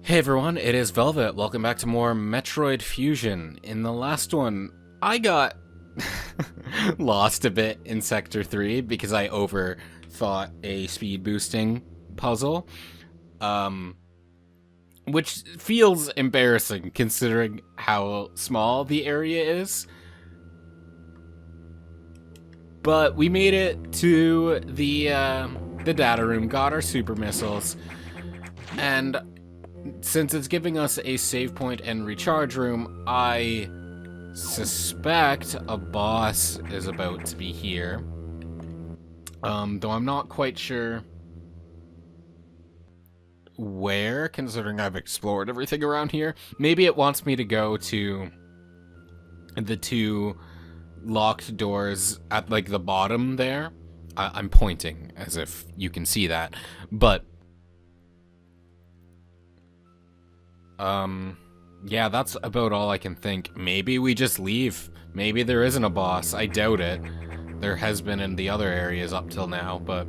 Hey everyone, it is Velvet. Welcome back to more Metroid Fusion. In the last one, I got lost a bit in Sector 3 because I overthought a speed boosting puzzle. Which feels embarrassing considering how small the area is. But we made it to the data room, got our super missiles, and since it's giving us a save point and recharge room, I suspect a boss is about to be here. Though I'm not quite sure where, considering I've explored everything around here. Maybe it wants me to go to the two locked doors at, like, the bottom there. I'm pointing as if you can see that, but yeah, that's about all I can think. Maybe we just leave. Maybe there isn't a boss. I doubt it. There has been in the other areas up till now, but,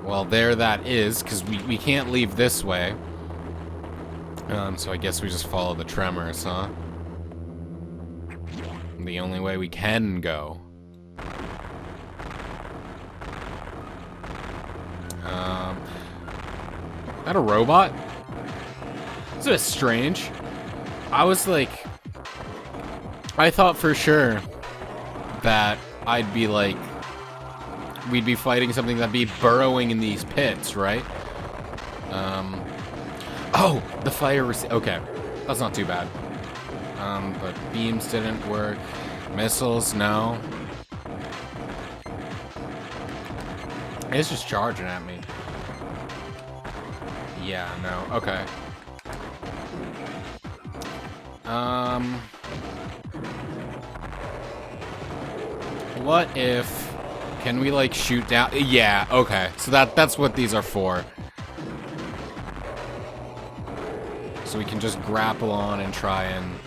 well, there that is, because we can't leave this way. So I guess we just follow the tremors, huh? The only way we can go. Is that a robot? It's a bit strange. I was like, I thought for sure that I'd be like, we'd be fighting something that'd be burrowing in these pits, right? Oh, the fire okay, that's not too bad. But beams didn't work. Missiles, no. It's just charging at me. Yeah, no, okay. What if... Can we, like, shoot down? Yeah, okay. So that's what these are for. So we can just grapple on and try and...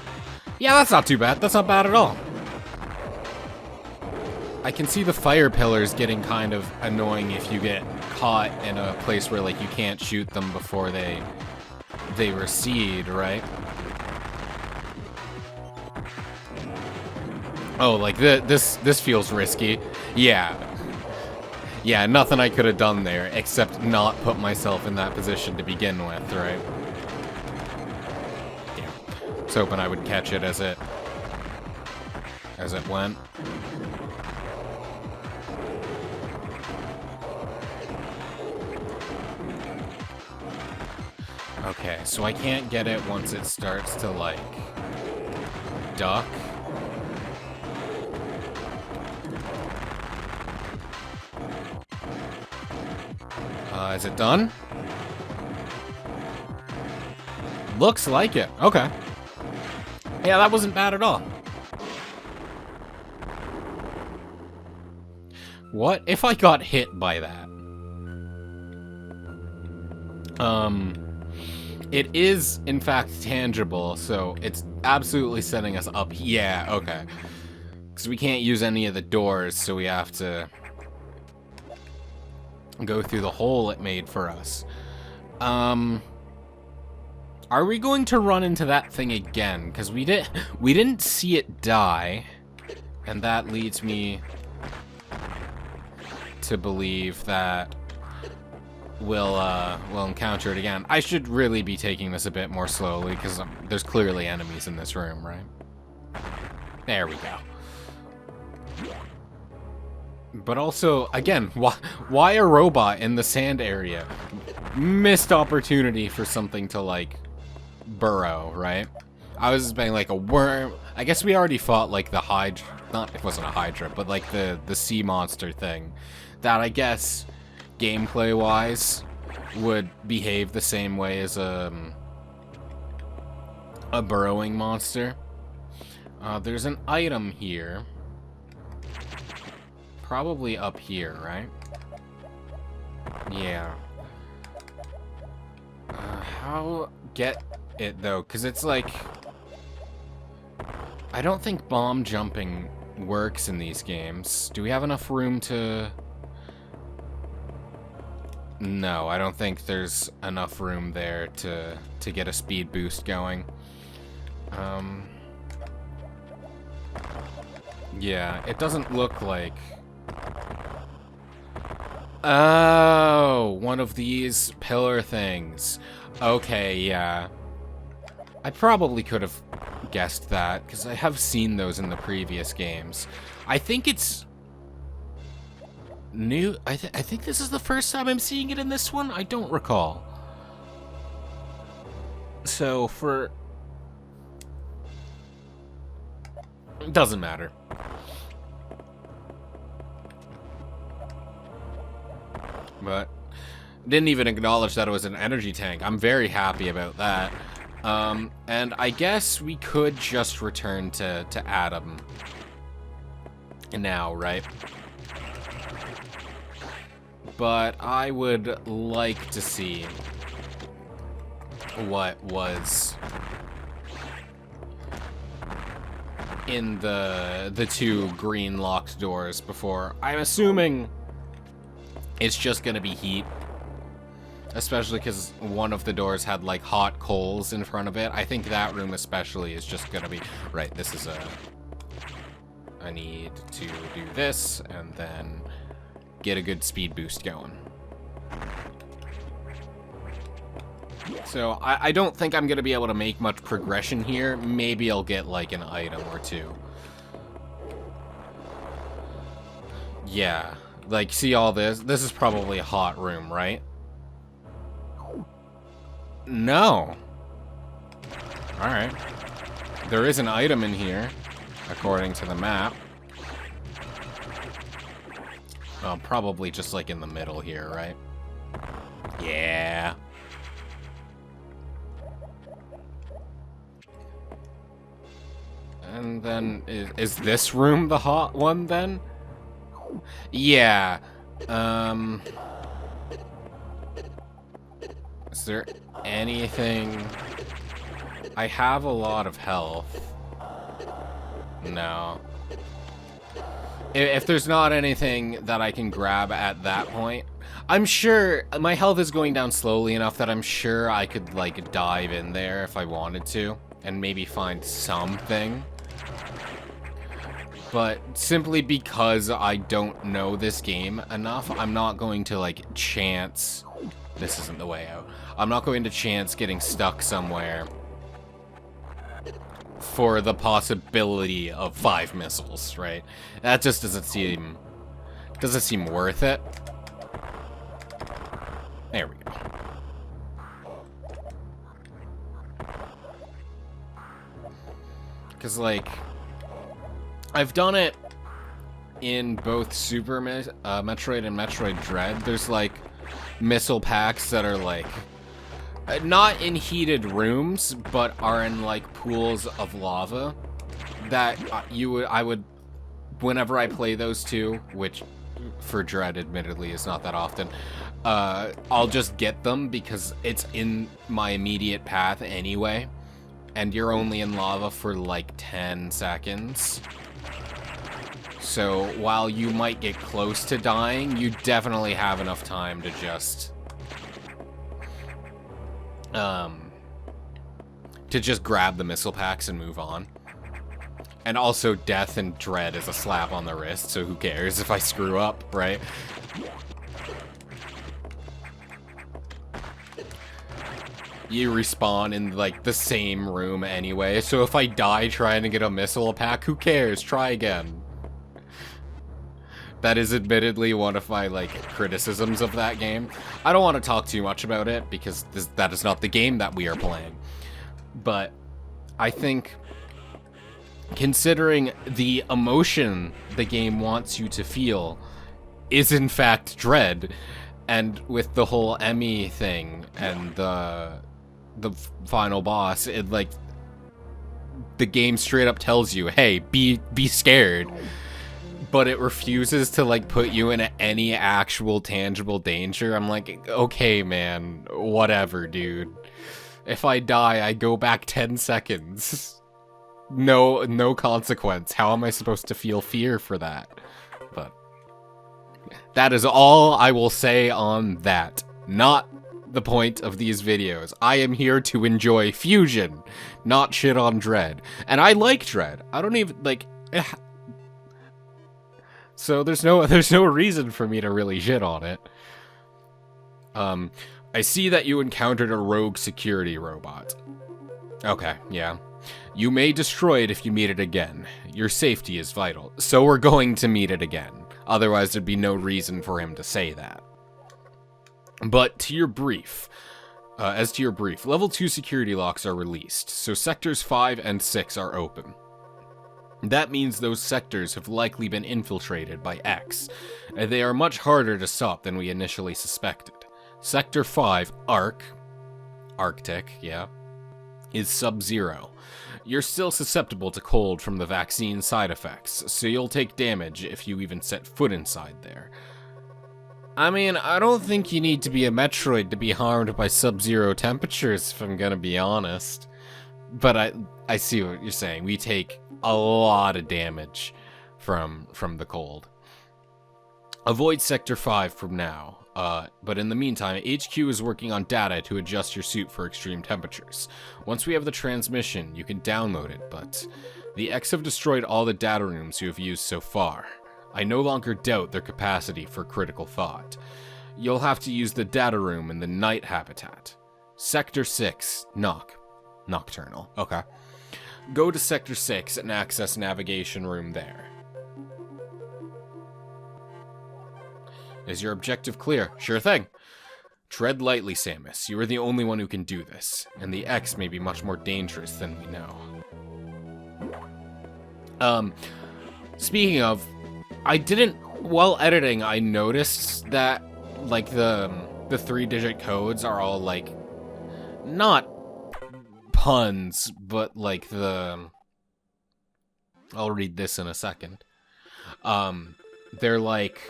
Yeah, that's not too bad. That's not bad at all. I can see the fire pillars getting kind of annoying if you get caught in a place where, like, you can't shoot them before they recede, right? Oh, like, this feels risky. Yeah. Yeah, nothing I could have done there except not put myself in that position to begin with, right? Yeah. I was hoping I would catch it as it went. Okay, so I can't get it once it starts to, like, duck. Is it done? Looks like it. Okay. Yeah, that wasn't bad at all. What if I got hit by that? It is, in fact, tangible, so it's absolutely setting us up. Yeah, okay. Because we can't use any of the doors, so we have to go through the hole it made for us. Are we going to run into that thing again? Because we didn't see it die, and that leads me to believe that we'll encounter it again. I should really be taking this a bit more slowly, because there's clearly enemies in this room, right? There we go. But also, again, why a robot in the sand area? Missed opportunity for something to, like, burrow, right? I was being like a worm. I guess we already fought, like, the Hydra. Not, it wasn't a Hydra, but, like, the sea monster thing. That, I guess, gameplay-wise, would behave the same way as a burrowing monster. There's an item here. Probably up here, right? Yeah. How get it, though? Because it's like... I don't think bomb jumping works in these games. Do we have enough room to No, I don't think there's enough room there to get a speed boost going. Yeah, it doesn't look like... Oh, one of these pillar things. Okay, yeah. I probably could have guessed that, because I have seen those in the previous games. I think it's new. I think this is the first time I'm seeing it in this one. I don't recall. So for... It doesn't matter. But didn't even acknowledge that it was an energy tank. I'm very happy about that. And I guess we could just return to Adam now, right? But I would like to see what was in the two green locked doors before. I'm assuming it's just gonna be heat. Especially because one of the doors had, like, hot coals in front of it. I think that room especially is just gonna be... Right, this is a... I need to do this, and then get a good speed boost going. So, I don't think I'm gonna be able to make much progression here. Maybe I'll get, like, an item or two. Yeah. Like, see all this? This is probably a hot room, right? No. Alright. There is an item in here, according to the map. Probably just like in the middle here, right? Yeah. And then, is this room the hot one then? Yeah. Is there anything... I have a lot of health. No. If there's not anything that I can grab at that point, I'm sure my health is going down slowly enough that I'm sure I could, like, dive in there if I wanted to and maybe find something. But simply because I don't know this game enough, I'm not going to, like, chance... This isn't the way out. I'm not going to chance getting stuck somewhere for the possibility of 5 missiles, right? That just doesn't seem worth it. There we go. Because, like, I've done it in both Super Metroid and Metroid Dread. There's, like, missile packs that are, like, not in heated rooms, but are in, like, pools of lava that I would, whenever I play those two, which for Dread admittedly is not that often, I'll just get them because it's in my immediate path anyway, and you're only in lava for like 10 seconds. So while you might get close to dying, you definitely have enough time to just grab the missile packs and move on. And also, death and Dread is a slap on the wrist, so who cares if I screw up, right? You respawn in, like, the same room anyway, so if I die trying to get a missile pack, who cares? Try again. That is admittedly one of my, like, criticisms of that game. I don't want to talk too much about it, because that is not the game that we are playing. But I think, considering the emotion the game wants you to feel is in fact Dread, and with the whole Emmy thing and the final boss, it, like, the game straight up tells you, hey, be scared, but it refuses to, like, put you in any actual tangible danger. I'm like, okay, man, whatever, dude. If I die, I go back 10 seconds. No consequence. How am I supposed to feel fear for that? But that is all I will say on that. not the point of these videos. I am here to enjoy Fusion, not shit on Dread. And I like Dread. I don't even, like... So there's no reason for me to really shit on it. I see that you encountered a rogue security robot. Okay, yeah. You may destroy it if you meet it again. Your safety is vital. So we're going to meet it again. Otherwise, there'd be no reason for him to say that. But to your brief, as to your brief, level 2 security locks are released, so sectors 5 and 6 are open. That means those sectors have likely been infiltrated by X, and they are much harder to stop than we initially suspected. Sector 5, Arctic, yeah, is sub-zero. You're still susceptible to cold from the vaccine side effects, so you'll take damage if you even set foot inside there. I mean, I don't think you need to be a Metroid to be harmed by sub-zero temperatures, if I'm gonna be honest. But I see what you're saying. We take a lot of damage from the cold. Avoid Sector 5 from now. But in the meantime, HQ is working on data to adjust your suit for extreme temperatures. Once we have the transmission, you can download it, but the X have destroyed all the data rooms you have used so far. I no longer doubt their capacity for critical thought. You'll have to use the data room in the night habitat. Sector 6, Nocturnal. Okay. Go to Sector 6 and access navigation room there. Is your objective clear? Sure thing. Tread lightly, Samus. You are the only one who can do this, and the X may be much more dangerous than we know. Speaking of, while editing, I noticed that, like, the 3-digit codes are all, like, not puns, but, like, I'll read this in a second. They're, like...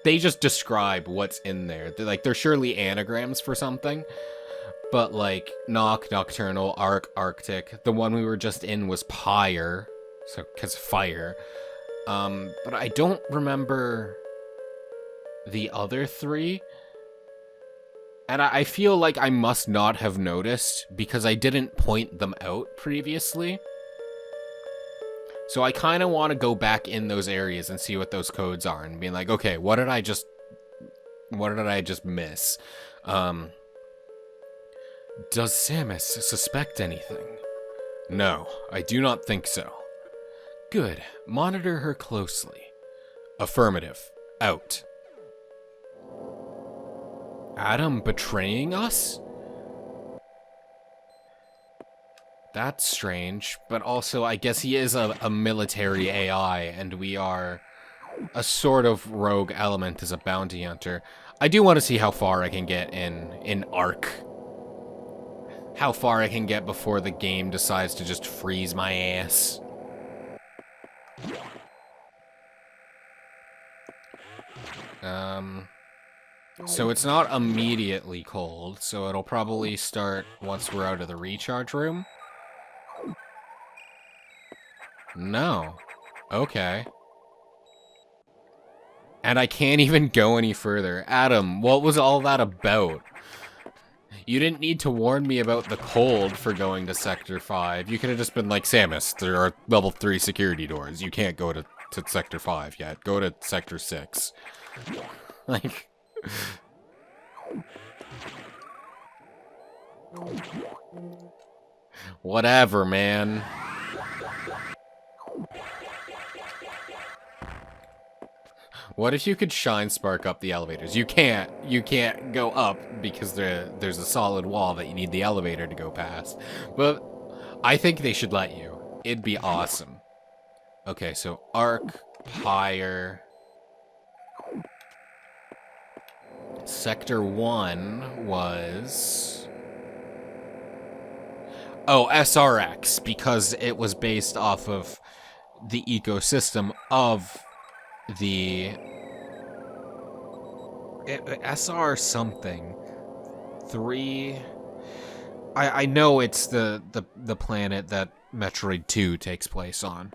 They just describe what's in there. They're surely anagrams for something. But, like, Nocturnal, Arctic. The one we were just in was Pyre. So, because fire. But I don't remember the other 3. And I feel like I must not have noticed because I didn't point them out previously. So I kind of want to go back in those areas and see what those codes are and be like, okay, what did I just miss? Does Samus suspect anything? No, I do not think so. Good. Monitor her closely. Affirmative. Out. Adam betraying us? That's strange, but also I guess he is a military AI, and we are a sort of rogue element as a bounty hunter. I do want to see how far I can get in Arc. How far I can get before the game decides to just freeze my ass. So it's not immediately cold, so it'll probably start once we're out of the recharge room. No. Okay. And I can't even go any further. Adam, what was all that about? You didn't need to warn me about the cold for going to Sector 5. You could have just been like, Samus, there are level 3 security doors. You can't go to Sector 5 yet. Go to Sector 6. Like... Whatever, man. What if you could shine spark up the elevators? You can't. You can't go up because there's a solid wall that you need the elevator to go past. But I think they should let you. It'd be awesome. Okay, so Arc, Pyre. Sector 1 was... Oh, SRX, because it was based off of the ecosystem of the... SR something. 3... I know it's the planet that Metroid 2 takes place on.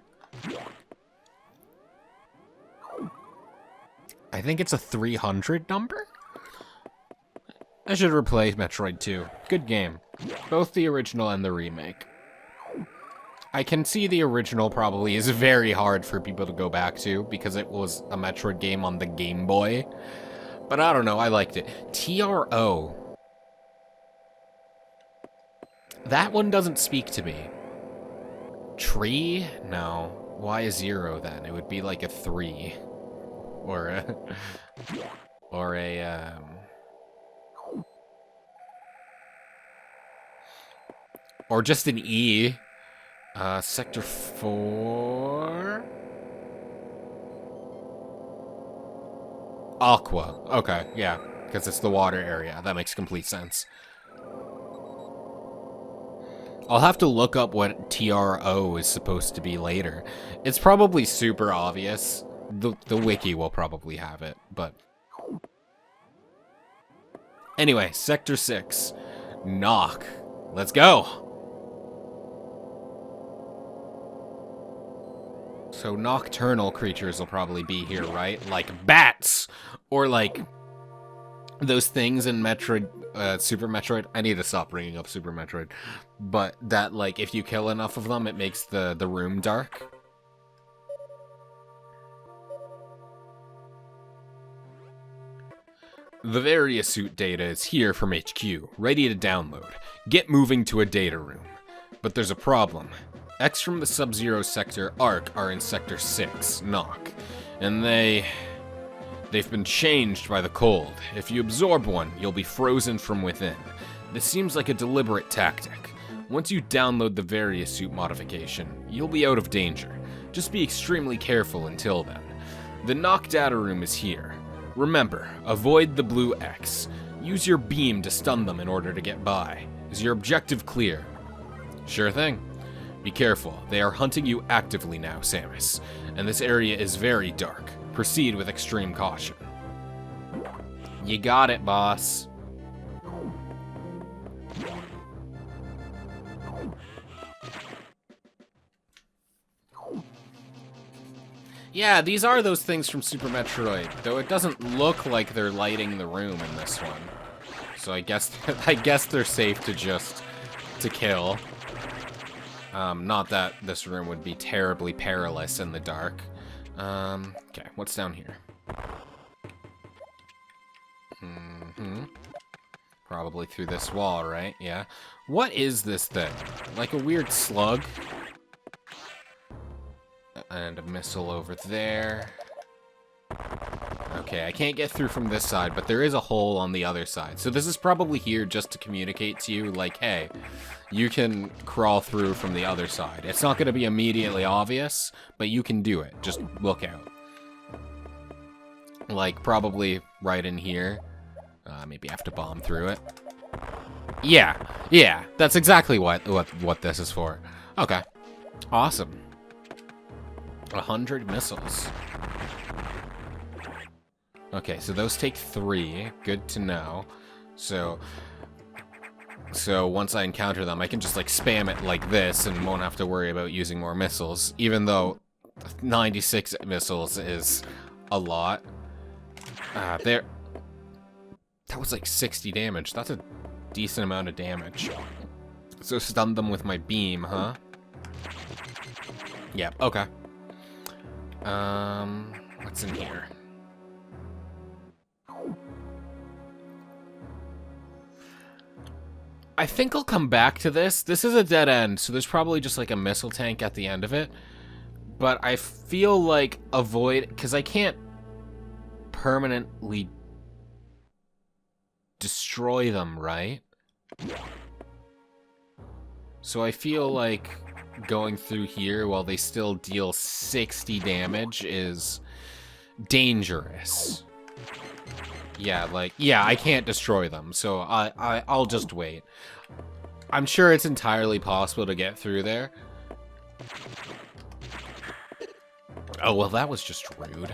I think it's a 300 number? I should replay Metroid 2. Good game. Both the original and the remake. I can see the original probably is very hard for people to go back to because it was a Metroid game on the Game Boy. But I don't know, I liked it. TRO. That one doesn't speak to me. Tree? No. Why a 0 then? It would be like a 3. Or a... Or a, Or just an E. Sector 4... Aqua. Okay, yeah. Because it's the water area. That makes complete sense. I'll have to look up what TRO is supposed to be later. It's probably super obvious. The wiki will probably have it, but... Anyway, Sector 6. Knock. Let's go! So nocturnal creatures will probably be here, right? Like bats! Or like... those things in Metroid, Super Metroid. I need to stop bringing up Super Metroid. But that, like, if you kill enough of them, it makes the room dark. The various suit data is here from HQ, ready to download. Get moving to a data room. But there's a problem. X from the Sub-Zero sector ARC are in Sector 6, Knock. And they've been changed by the cold. If you absorb one, you'll be frozen from within. This seems like a deliberate tactic. Once you download the various suit modification, you'll be out of danger. Just be extremely careful until then. The Knock data room is here. Remember, avoid the blue X. Use your beam to stun them in order to get by. Is your objective clear? Sure thing. Be careful, they are hunting you actively now, Samus. And this area is very dark. Proceed with extreme caution. You got it, boss. Yeah, these are those things from Super Metroid, though it doesn't look like they're lighting the room in this one. So I guess they're safe to kill. Not that this room would be terribly perilous in the dark. Okay, what's down here? Probably through this wall, right? Yeah. What is this thing? Like a weird slug? And a missile over there. Okay, I can't get through from this side, but there is a hole on the other side. So this is probably here just to communicate to you, like, hey, you can crawl through from the other side. It's not going to be immediately obvious, but you can do it. Just look out. Like, probably right in here. Maybe I have to bomb through it. Yeah, that's exactly what this is for. Okay, awesome. 100 missiles. Okay, so those take 3. Good to know. So once I encounter them, I can just, like, spam it like this and won't have to worry about using more missiles, even though 96 missiles is a lot. That was, like, 60 damage. That's a decent amount of damage. So stun them with my beam, huh? Yep, okay. What's in here? I think I'll come back to this. This is a dead end, so there's probably just like a missile tank at the end of it. But I feel like because I can't permanently destroy them, right? So I feel like going through here while they still deal 60 damage is dangerous. Yeah, I can't destroy them, so I'll just wait. I'm sure it's entirely possible to get through there. Oh, well, that was just rude.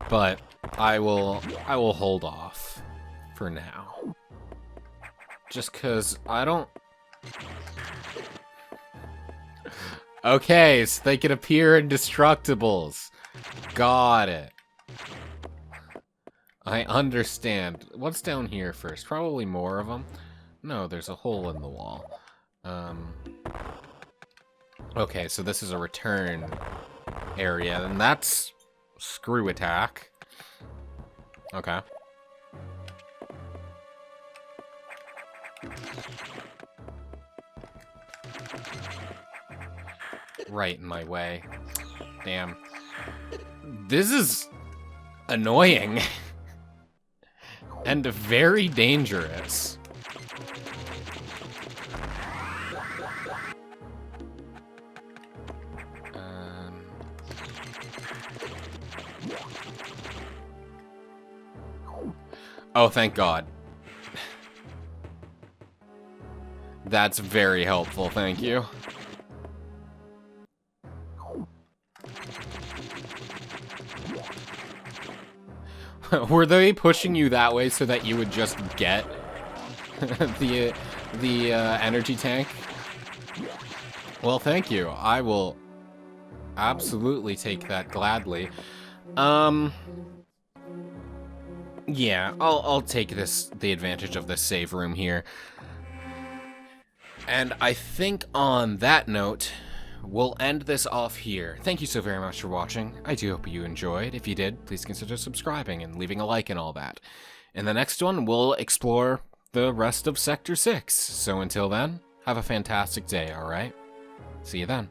But I will hold off for now. Just 'cause I don't... Okay, so they can appear indestructibles. Got it. I understand. What's down here first? Probably more of them. No, there's a hole in the wall. Okay, so this is a return area, and that's screw attack. Okay. Right in my way. Damn. This is annoying. And very dangerous. Oh, thank God. That's very helpful, thank you. Were they pushing you that way so that you would just get the energy tank? Well, thank you. I will absolutely take that gladly. Yeah, I'll take the advantage of this save room here. And I think on that note, we'll end this off here. Thank you so very much for watching. I do hope you enjoyed. If you did, please consider subscribing and leaving a like and all that. In the next one, we'll explore the rest of Sector 6. So until then, have a fantastic day, alright? See you then.